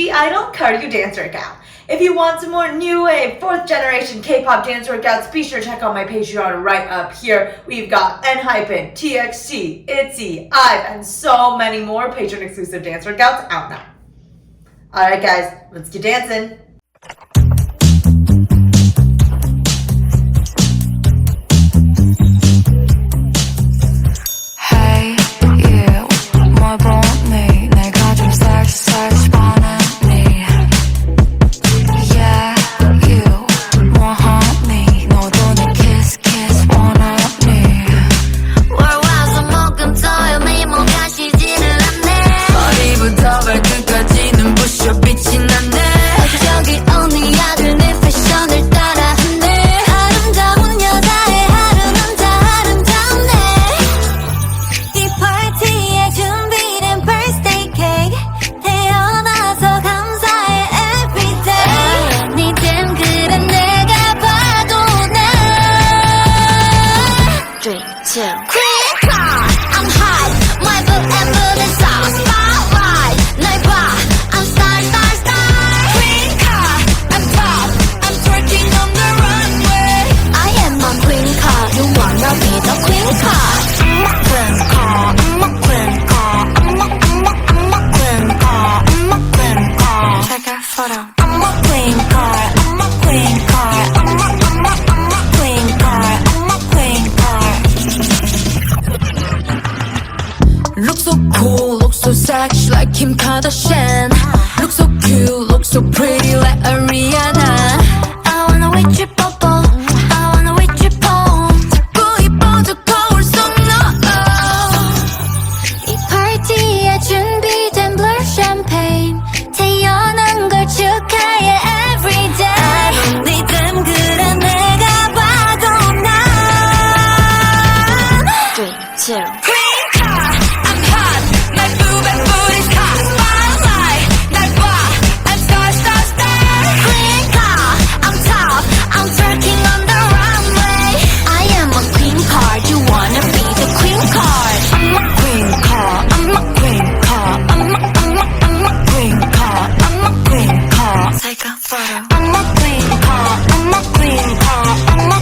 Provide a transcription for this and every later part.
GIDLE cardio dance workout. If you want some more new wave, 4th generation K-pop dance workouts, be sure to check out my Patreon right up here. We've got Nxde, TXT, I-DLE, IVE, and so many more Patreon exclusive dance workouts out now. Alright guys, let's get dancing. Queencard, I'm hot, my book and mood is soft. Spotlight, 날 봐, I'm star. Queencard, I'm top, I'm twerking on the runway. I am a Queencard, you wanna be the Queencard. I'm a Queencard, I'm a Queencard, I'm a Queencard, I'm a Queencard. Take a photo. I'm a Queencard, I'm a Queencard, I'm a Queencard, I'm a Queencard. Look so cool, look so sexy like Kim Kardashian. Look so cute, look so pretty like Ariana. I wanna with you bubble, I wanna with you bone. 자꾸 이뻐져 거울 속 너. 이 파티에 준비된 blur champagne. 태어난 걸 축하해 everyday. I don't need them 그래 내가 봐도 난 3, 2 Queencard, I'm hot, my boob and booty's hot. Spotlight, 날 봐, I'm star. Queencard, I'm top, I'm twerking on the runway. I am a Queencard, you wanna be the Queencard. I'm a Queencard, I'm a Queencard, I'm a Queencard, I'm a Queencard. Take a photo. I'm a Queencard, I'm a Queencard, I'm a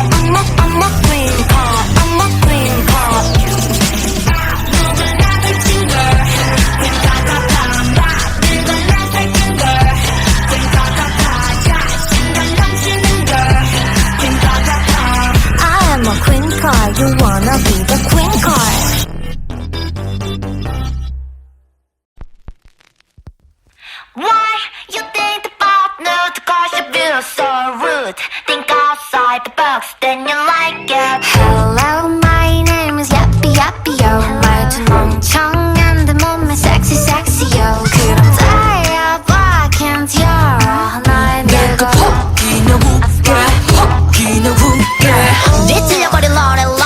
Queencard, I'm a Queencard. I am a Queencard, you wanna be the Queencard. Why you think about no cause you feel so rude? Think outside the box, then you like it. Hello, my name is Yappy Yo. 말투 멍청한데 몸매 sexy yo. 그럼 다야 black and yellow. 날 내가 혹기나 웃게 뒤틀려버린 노래라.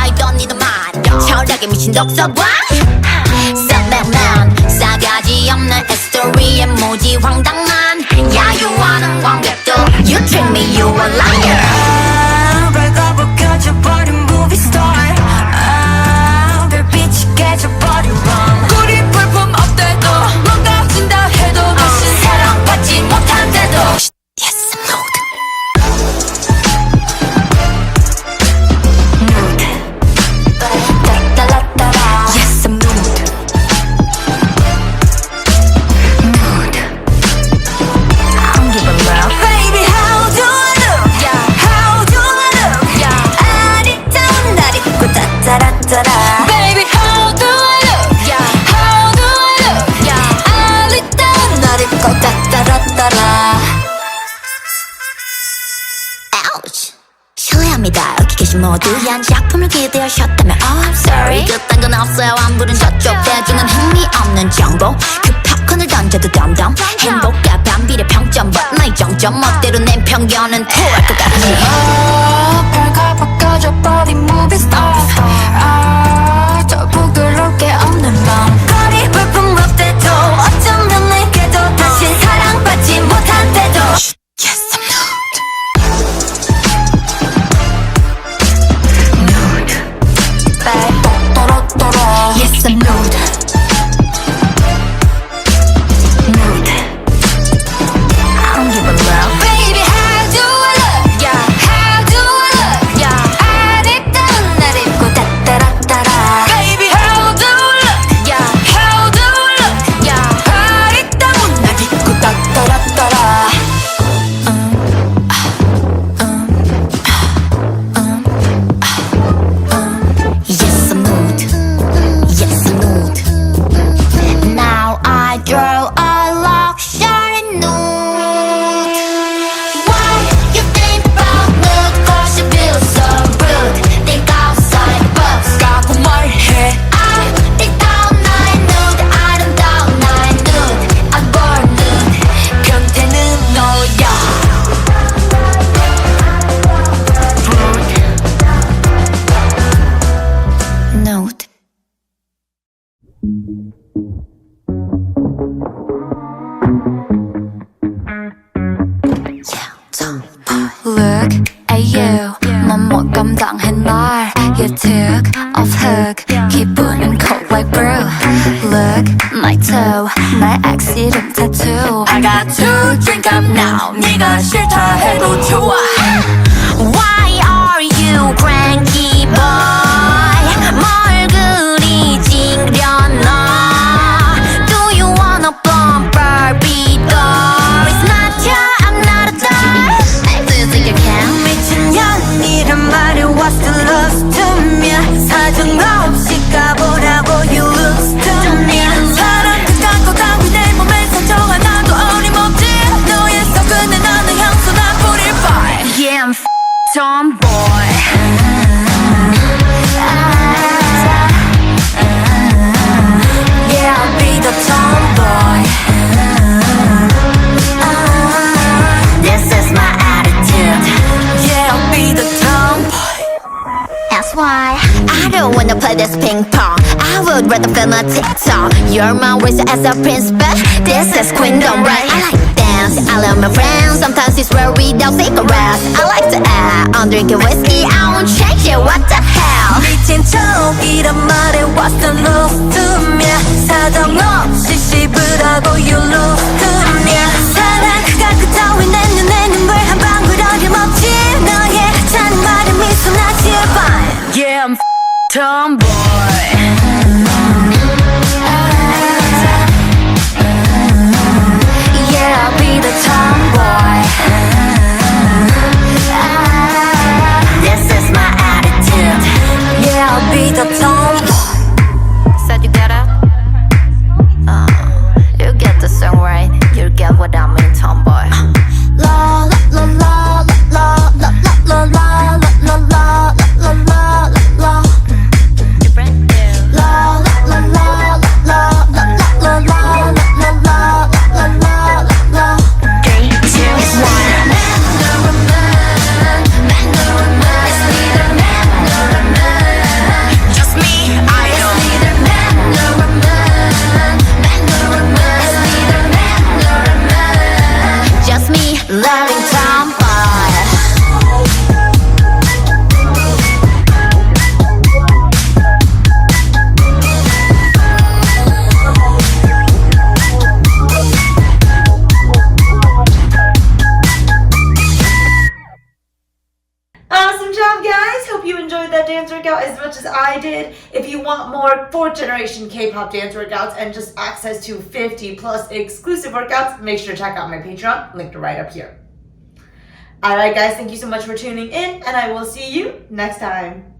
I don't need a man. 철학에 미친 독서광. Subman 싸가지 없는 스토리에 모지 황당한 야유하는 관객도. You trick me, you a liar. 밝아버 켜져버린 movie star. 별빛이 깨져버린 rom. 꿀이 불품 없대도 뭔가 진다 해도 다시 사랑받지 못한데도. Yes, I'm not. Yes, I'm nude. I don't give a love. Baby, how do I look? Yeah, how do I look? Yeah, 아리따운 날 입고 따따라따라. baby, how do I look? Yeah, how do I look? Yeah, 아리따운 날 입고 따따라따라. Ouch. 실례합니다. 여기 계신 모두한 작품을 기대하셨다면 Oh, I'm sorry. 그딴 건 없어요. 안부른 저쪽 대주는 흥미없는 정보. 그 팝콘을 던져도 덤덤. 행복과 반비례 평점 But 나의 정점 멋대로 낸 편견은 토할 것 같지. 밝아버 꺼져버린 movie star. 저 부끄럽게 없는 밤. 거리 불품 없대도 어쩌면 내게도 다시 사랑받지 못한대도. Yes, I'm nude. Yes, I'm nude. Nude. off hook 기분은 cold like brew Look, my toe 나의 X 이름 tattoo I got to drink up now 네가 싫다 해도 좋아 Why are you cranky boy 뭘 그리 찡그려놔 Do you wanna bump Barbie doll It's not you, I'm not a doll Do you think you can? 미친년이란 말이 what's the love to me 사정없이 가보라고 you lose to me 사랑 끝까고 당기 내 몸에 상처 하나도 어림없지 너의 속은에 나는 향수 난 뿌릴 boy Yeah, I'm tomboy Yeah, I'll be the tomboy This is my attitude Yeah, I'll be the tomboy That's why I don't wanna play this ping pong I would rather film a TikTok You're my race as a prince but this is queendom, right? I like to dance, I love my friends Sometimes it's rare without cigarettes I like to act, I'm drinking whiskey I won't change it, what the hell 미친 척이란 말에 what's the love to me 사정없이 씹으라고 you lose to me 사랑 그 따위 내 눈에 눈물 한 방울 어림없지 너의 찬 말에 미소 나 제발 Yeah, I'm tomboy Yeah, I'll be the tomboy This is my attitude Yeah, I'll be the tomboy Said you get it? You get the song right You get what I mean, tomboy La la la la la la la la la la la la la Different? La la la la la la la la la la la la la 3, 2, 1 Just me, I-DLE Just me, loving tomboy Awesome job, guys! Hope you enjoyed that dance workout as much as I did. If you want more 4th generation K-pop dance workouts and just access to 50 plus exclusive workouts, make sure to check out my Patreon, linked right up here. Alright guys, thank you so much for tuning in, and I will see you next time.